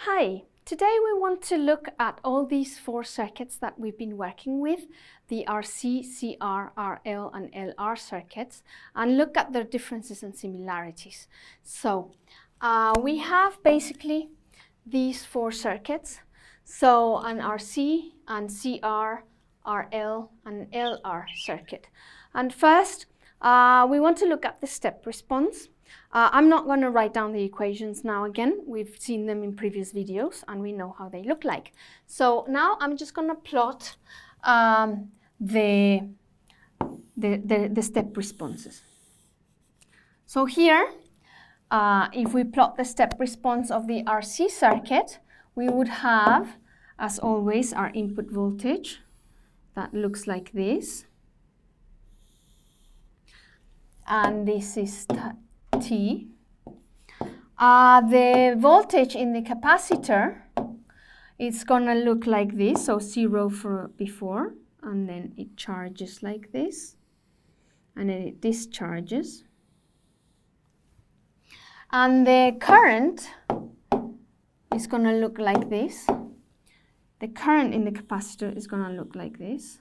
Hi, today we want to look at all these four circuits that we've been working with, the RC, CR, RL and LR circuits, and look at their differences and similarities. So we have basically these four circuits, so an RC and CR, RL and LR circuit. And first, we want to look at the step response. I'm not going to write down the equations now again. We've seen them in previous videos and we know how they look like. So now I'm just going to plot the step responses. So here, if we plot the step response of the RC circuit, we would have, as always, our input voltage. That looks like this. And this is T. The voltage in the capacitor is going to look like this, so 0 for before, and then it charges like this, and then it discharges. And the current is going to look like this. The current in the capacitor is going to look like this.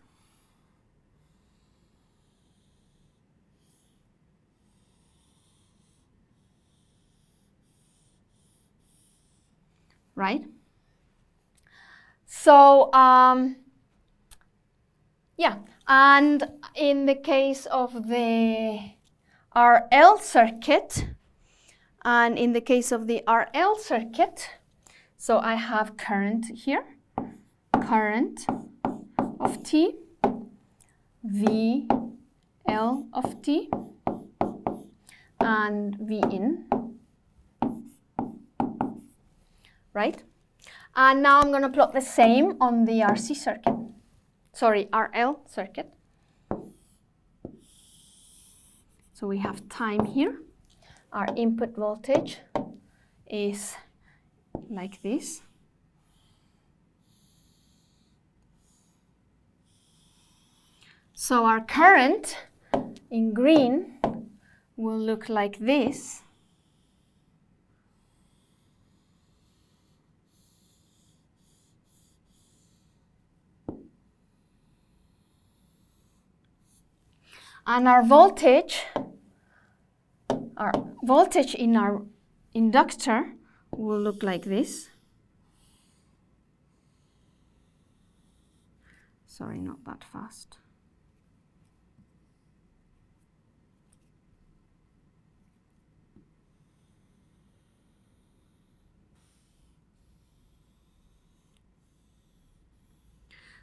Right? So, yeah, and in the case of the RL circuit, and in the case of the RL circuit, so I have current here, current of T, VL of T, and V in. Right? And now I'm going to plot the same on the RC circuit. Sorry, RL circuit. So we have time here. Our input voltage is like this. So our current in green will look like this. And our voltage in our inductor will look like this. Sorry, not that fast.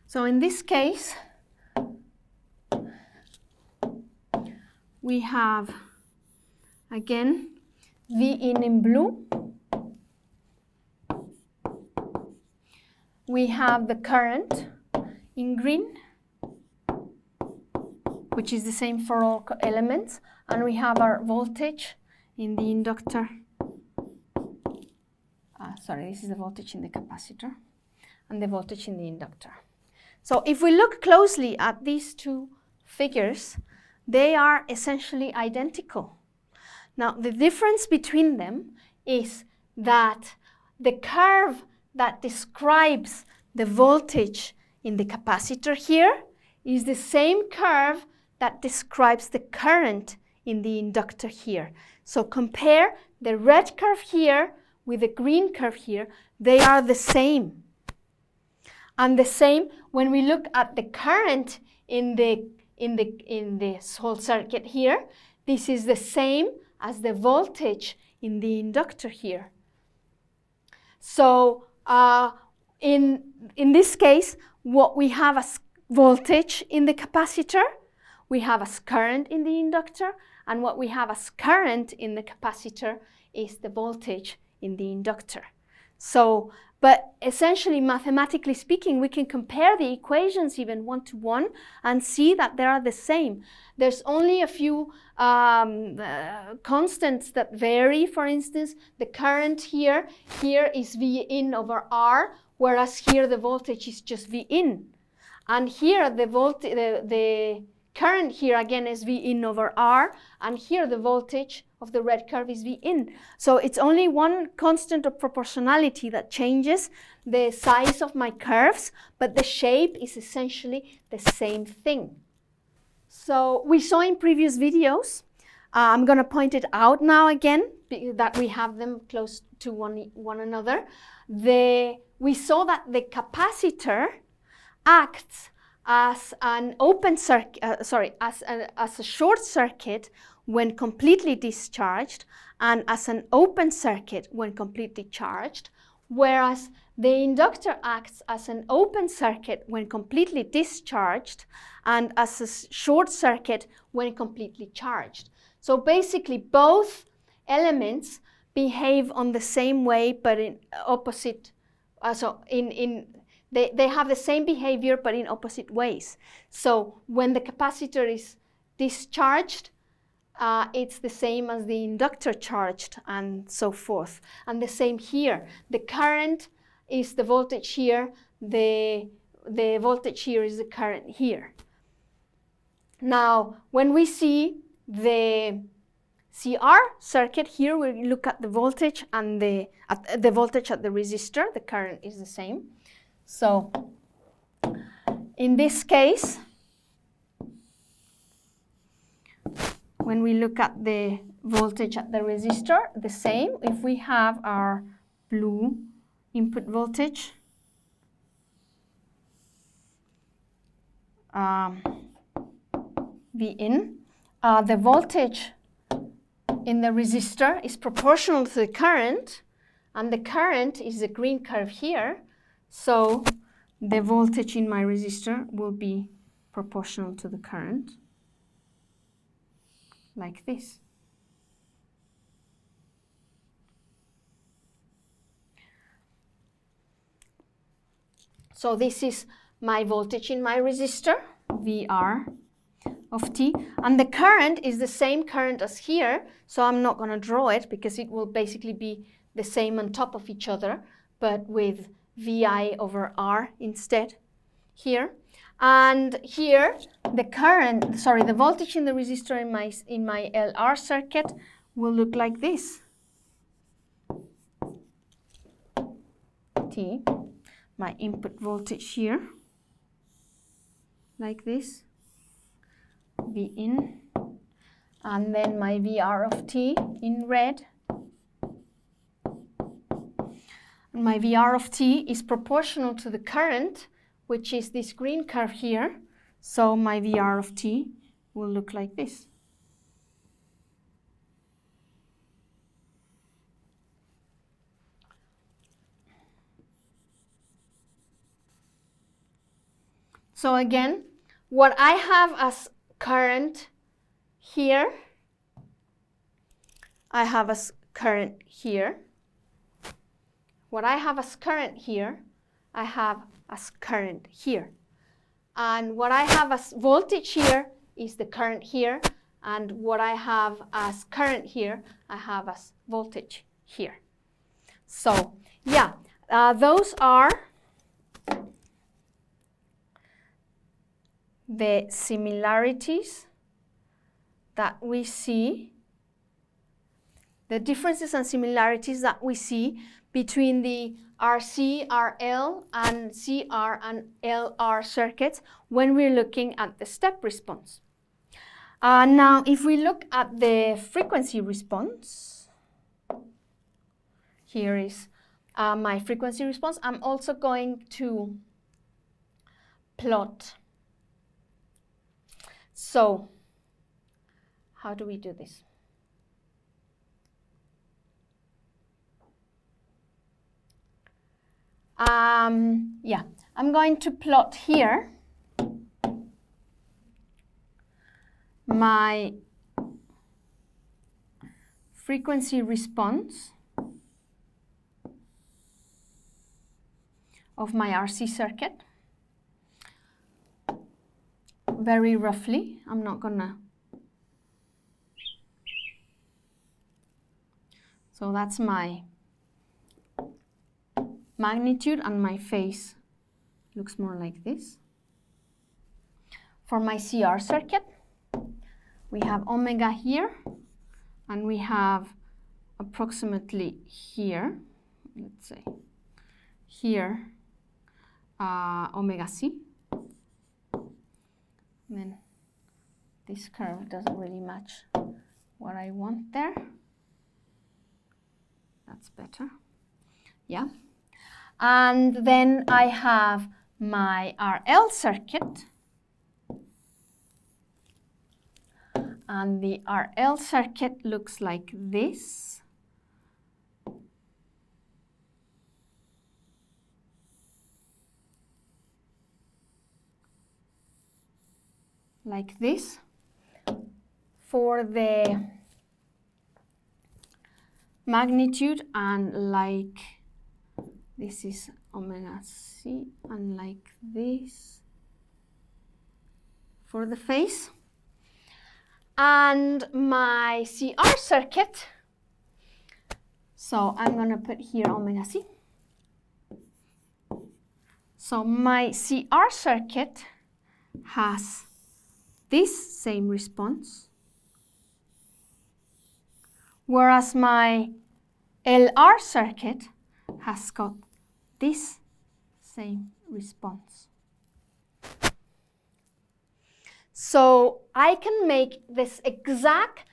So in this case, we have, again, V in blue. We have the current in green, which is the same for all elements. And we have our voltage in the inductor. Sorry, this is the voltage in the capacitor and the voltage in the inductor. So if we look closely at these two figures, they are essentially identical. Now, the difference between them is that the curve that describes the voltage in the capacitor here is the same curve that describes the current in the inductor here. So compare the red curve here with the green curve here. They are the same. And the same when we look at the current in this whole circuit here, this is the same as the voltage in the inductor here. So in this case, what we have as voltage in the capacitor, we have as current in the inductor, and what we have as current in the capacitor is the voltage in the inductor. So, but essentially, mathematically speaking, we can compare the equations even one to one and see that they are the same. There's only a few constants that vary. For instance, the current here is V in over R, whereas here the voltage is just V in. And here the current here again is V in over R, and here the voltage of the red curve is V in. So it's only one constant of proportionality that changes the size of my curves, but the shape is essentially the same thing. So we saw in previous videos, I'm going to point it out now again, that we have them close to one another. We saw that the capacitor acts as an open circuit, as a short circuit when completely discharged, and as an open circuit when completely charged, whereas the inductor acts as an open circuit when completely discharged and as a short circuit when completely charged. So basically both elements behave on the same way but in opposite, they have the same behavior but in opposite ways. So when the capacitor is discharged, it's the same as the inductor charged and so forth. And the same here. The current is the voltage here, the voltage here is the current here. Now, when we see the CR circuit here, we look at the voltage and the voltage at the resistor. The current is the same. So in this case, when we look at the voltage at the resistor, the same. If we have our blue input voltage, V in, the voltage in the resistor is proportional to the current, and the current is the green curve here. So the voltage in my resistor will be proportional to the current, like this. So this is my voltage in my resistor, VR of t, and the current is the same current as here, so I'm not going to draw it because it will basically be the same on top of each other, but with VI over R instead here. And here the voltage in the resistor in my LR circuit will look like this. T, my input voltage here, like this, V in, and then my VR of t in red. And my VR of t is proportional to the current, which is this green curve here. So my VR of t will look like this. So again, what I have as current here, I have as current here. What I have as current here, I have as current here. And what I have as voltage here is the current here. And what I have as current here, I have as voltage here. So, yeah, those are the similarities that we see, the differences and similarities that we see between the RC, RL, and CR and LR circuits when we're looking at the step response. Now, if we look at the frequency response, here is my frequency response. I'm also going to plot. So, how do we do this? Yeah, I'm going to plot here my frequency response of my RC circuit. Very roughly, I'm not gonna. So that's my magnitude, and my phase looks more like this. for my CR circuit, we have omega here, and we have approximately here, let's say, here, omega C. And then this curve doesn't really match what I want there. That's better. Yeah. And then I have my RL circuit. And the RL circuit looks like this. Like this. For the magnitude, and like this is omega C, and like this for the phase. And my CR circuit, so I'm going to put here omega C. So my CR circuit has this same response, whereas my LR circuit has got this same response. So I can make this exact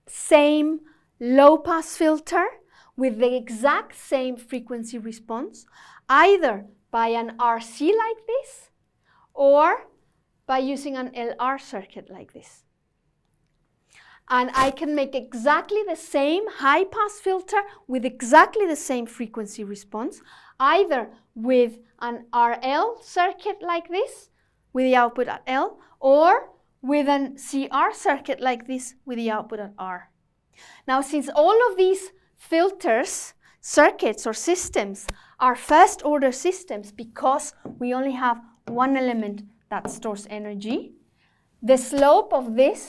same low-pass filter with the exact same frequency response, either by an RC like this or by using an LR circuit like this. And I can make exactly the same high-pass filter with exactly the same frequency response, either with an RL circuit like this, with the output at L, or with an CR circuit like this with the output at R. Now, since all of these filters, circuits or systems are first order systems because we only have one element that stores energy, the slope of this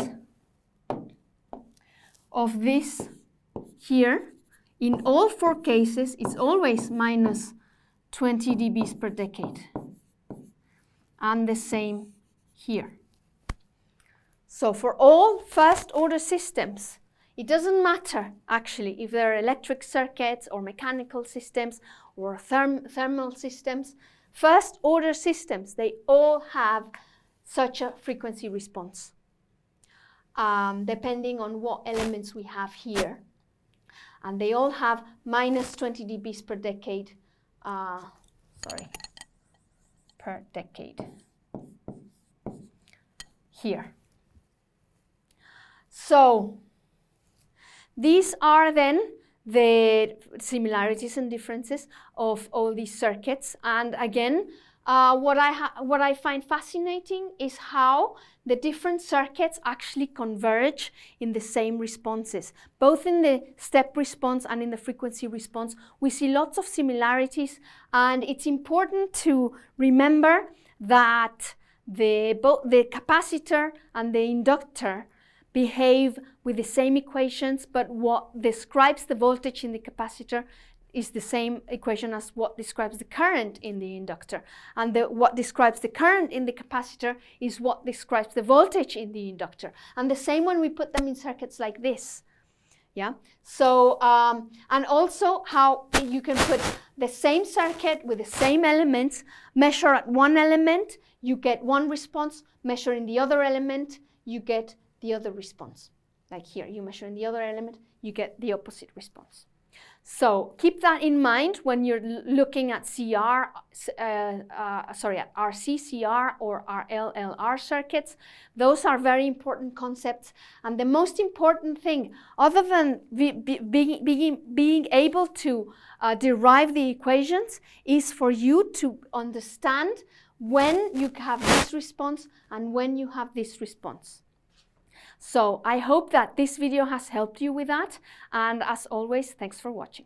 here in all four cases is always minus 20 dBs per decade. And the same here. So for all first order systems, it doesn't matter actually if they're electric circuits or mechanical systems or thermal systems, first order systems, they all have such a frequency response, depending on what elements we have here. And they all have minus 20 dBs per decade, per decade here. So these are then the similarities and differences of all these circuits. And again, what I find fascinating is how the different circuits actually converge in the same responses. Both in the step response and in the frequency response, we see lots of similarities, and it's important to remember that both the capacitor and the inductor behave with the same equations, but what describes the voltage in the capacitor is the same equation as what describes the current in the inductor. And what describes the current in the capacitor is what describes the voltage in the inductor. And the same when we put them in circuits like this. Yeah. So, and also how you can put the same circuit with the same elements, measure at one element, you get one response, measure in the other element, you get the other response. Like here, you measure in the other element, you get the opposite response. So keep that in mind when you're looking at at RC, CR, or RL-LR circuits. Those are very important concepts. And the most important thing, other than being able to derive the equations, is for you to understand when you have this response and when you have this response. So I hope that this video has helped you with that. And as always, thanks for watching.